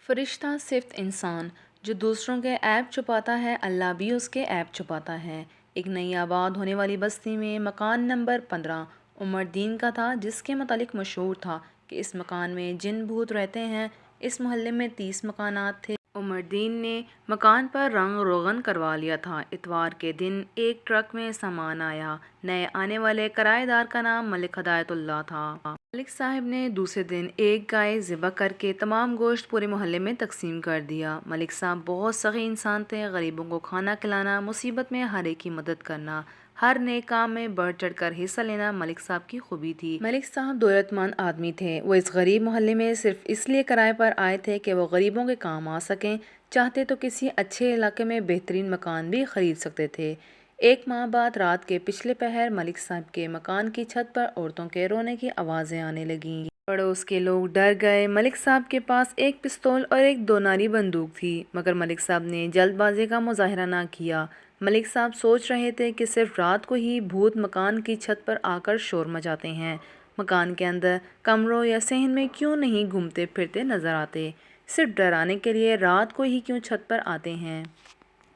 فرشتہ صفت انسان جو دوسروں کے عیب چھپاتا ہے، اللہ بھی اس کے عیب چھپاتا ہے۔ ایک نئی آباد ہونے والی بستی میں مکان نمبر 15 عمر دین کا تھا، جس کے متعلق مشہور تھا کہ اس مکان میں جن بھوت رہتے ہیں۔ اس محلے میں 30 مکانات تھے۔ عمر دین نے مکان پر رنگ روغن کروا لیا تھا۔ اتوار کے دن ایک ٹرک میں سامان آیا۔ نئے آنے والے کرایہ دار کا نام ملک ہدایت اللہ تھا۔ ملک صاحب نے دوسرے دن ایک گائے ذبح کر کے تمام گوشت پورے محلے میں تقسیم کر دیا۔ ملک صاحب بہت سخی انسان تھے۔ غریبوں کو کھانا کھلانا، مصیبت میں ہر ایک کی مدد کرنا، ہر نیک کام میں بڑھ چڑھ کر حصہ لینا ملک صاحب کی خوبی تھی۔ ملک صاحب دولت مند آدمی تھے۔ وہ اس غریب محلے میں صرف اس لیے کرائے پر آئے تھے کہ وہ غریبوں کے کام آ سکیں۔ چاہتے تو کسی اچھے علاقے میں بہترین مکان بھی خرید سکتے تھے۔ ایک ماہ بعد رات کے پچھلے پہر ملک صاحب کے مکان کی چھت پر عورتوں کے رونے کی آوازیں آنے لگیں۔ پڑوس کے لوگ ڈر گئے۔ ملک صاحب کے پاس ایک پستول اور ایک 2 ناری بندوق تھی، مگر ملک صاحب نے جلد بازی کا مظاہرہ نہ کیا۔ ملک صاحب سوچ رہے تھے کہ صرف رات کو ہی بھوت مکان کی چھت پر آ کر شور مچاتے ہیں، مکان کے اندر کمروں یا صحن میں کیوں نہیں گھومتے پھرتے نظر آتے، صرف ڈرانے کے لیے رات کو ہی کیوں چھت پر آتے ہیں۔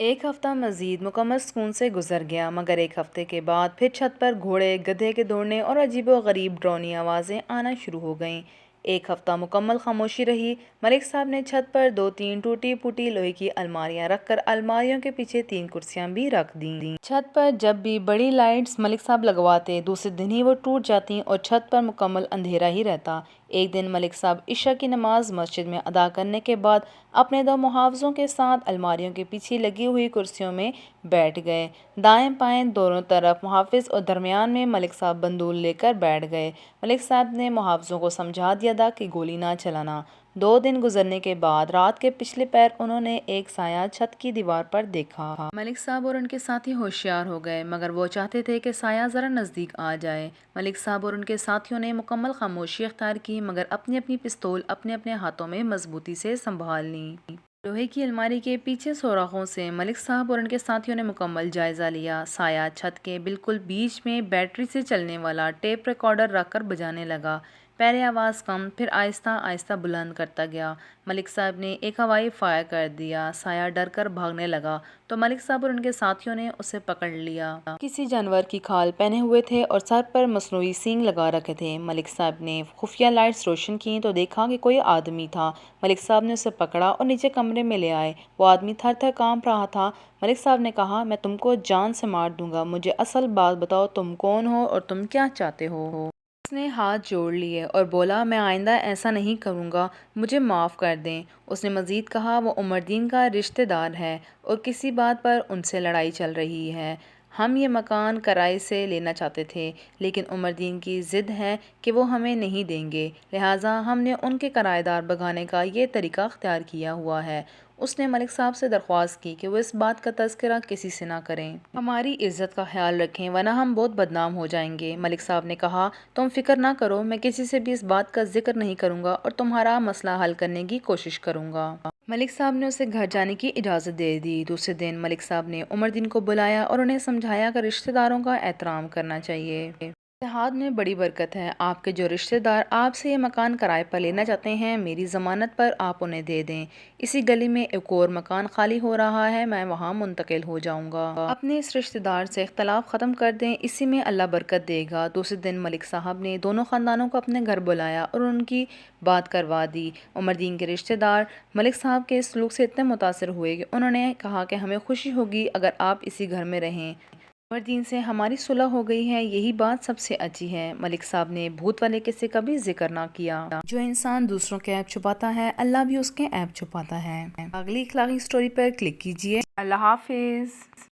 ایک ہفتہ مزید مکمل سکون سے گزر گیا، مگر ایک ہفتے کے بعد پھر چھت پر گھوڑے گدھے کے دوڑنے اور عجیب و غریب ڈرونی آوازیں آنا شروع ہو گئیں۔ ایک ہفتہ مکمل خاموشی رہی۔ ملک صاحب نے چھت پر 2-3 ٹوٹی پھوٹی لوہے کی الماریاں رکھ کر الماریوں کے پیچھے 3 کرسیاں بھی رکھ دیں۔ چھت پر جب بھی بڑی لائٹس ملک صاحب لگواتے، دوسرے دن ہی وہ ٹوٹ جاتیں اور چھت پر مکمل اندھیرا ہی رہتا۔ ایک دن ملک صاحب عشاء کی نماز مسجد میں ادا کرنے کے بعد اپنے 2 محافظوں کے ساتھ الماریوں کے پیچھے لگی ہوئی کرسیوں میں بیٹھ گئے۔ دائیں بائیں دونوں طرف محافظ اور درمیان میں ملک صاحب بندوق لے کر بیٹھ گئے۔ ملک صاحب نے محافظوں کو سمجھا دیا تھا کہ گولی نہ چلانا۔ 2 دن گزرنے کے بعد رات کے پچھلے پہر انہوں نے ایک سایہ چھت کی دیوار پر دیکھا۔ ملک صاحب اور ان کے ساتھی ہوشیار ہو گئے، مگر وہ چاہتے تھے کہ سایہ ذرا نزدیک آ جائے۔ ملک صاحب اور ان کے ساتھیوں نے مکمل خاموشی اختیار کی، مگر اپنی اپنی پستول اپنے اپنے ہاتھوں میں مضبوطی سے سنبھال لیں۔ لوہے کی الماری کے پیچھے سوراخوں سے ملک صاحب اور ان کے ساتھیوں نے مکمل جائزہ لیا۔ سایہ چھت کے بالکل بیچ میں بیٹری سے چلنے والا ٹیپ ریکارڈر رکھ کر بجانے لگا۔ پہلے آواز کم، پھر آہستہ آہستہ بلند کرتا گیا۔ ملک صاحب نے ایک ہوائی فائر کر دیا۔ سایہ ڈر کر بھاگنے لگا تو ملک صاحب اور ان کے ساتھیوں نے اسے پکڑ لیا۔ کسی جانور کی کھال پہنے ہوئے تھے اور سر پر مصنوعی سینگ لگا رکھے تھے۔ ملک صاحب نے خفیہ لائٹس روشن کیں تو دیکھا کہ کوئی آدمی تھا۔ ملک صاحب نے اسے پکڑا اور نیچے کمرے میں لے آئے۔ وہ آدمی تھر تھر کانپ رہا تھا۔ ملک صاحب نے کہا، میں تم کو جان سے مار دوں گا، مجھے اصل بات بتاؤ، تم کون ہو اور تم کیا چاہتے ہو؟ اس نے ہاتھ جوڑ لیے اور بولا، میں آئندہ ایسا نہیں کروں گا، مجھے معاف کر دیں۔ اس نے مزید کہا، وہ عمر دین کا رشتہ دار ہے اور کسی بات پر ان سے لڑائی چل رہی ہے۔ ہم یہ مکان کرائے سے لینا چاہتے تھے، لیکن عمر دین کی ضد ہے کہ وہ ہمیں نہیں دیں گے، لہٰذا ہم نے ان کے کرایہ دار بھگانے کا یہ طریقہ اختیار کیا ہوا ہے۔ اس نے ملک صاحب سے درخواست کی کہ وہ اس بات کا تذکرہ کسی سے نہ کریں۔ ہماری عزت کا خیال رکھیں ورنہ ہم بہت بدنام ہو جائیں گے۔ ملک صاحب نے کہا، تم فکر نہ کرو، میں کسی سے بھی اس بات کا ذکر نہیں کروں گا اور تمہارا مسئلہ حل کرنے کی کوشش کروں گا۔ ملک صاحب نے اسے گھر جانے کی اجازت دے دی۔ دوسرے دن ملک صاحب نے عمر دین کو بلایا اور انہیں سمجھایا کہ رشتہ داروں کا احترام کرنا چاہیے۔ اتحاد میں بڑی برکت ہے۔ آپ کے جو رشتہ دار آپ سے یہ مکان کرائے پر لینا چاہتے ہیں، میری ضمانت پر آپ انہیں دے دیں۔ اسی گلی میں ایک اور مکان خالی ہو رہا ہے، میں وہاں منتقل ہو جاؤں گا۔ اپنے اس رشتہ دار سے اختلاف ختم کر دیں، اسی میں اللہ برکت دے گا۔ دوسرے دن ملک صاحب نے دونوں خاندانوں کو اپنے گھر بلایا اور ان کی بات کروا دی۔ عمر دین کے رشتہ دار ملک صاحب کے اس سلوک سے اتنے متاثر ہوئے کہ انہوں نے کہا کہ ہمیں خوشی ہوگی اگر آپ اسی گھر میں رہیں۔ عمر دین سے ہماری صلح ہو گئی ہے، یہی بات سب سے اچھی ہے۔ ملک صاحب نے بھوت والے قصے کا بھی ذکر نہ کیا۔ جو انسان دوسروں کے عیب چھپاتا ہے، اللہ بھی اس کے عیب چھپاتا ہے۔ اگلی اخلاقی سٹوری پر کلک کیجیے۔ اللہ حافظ۔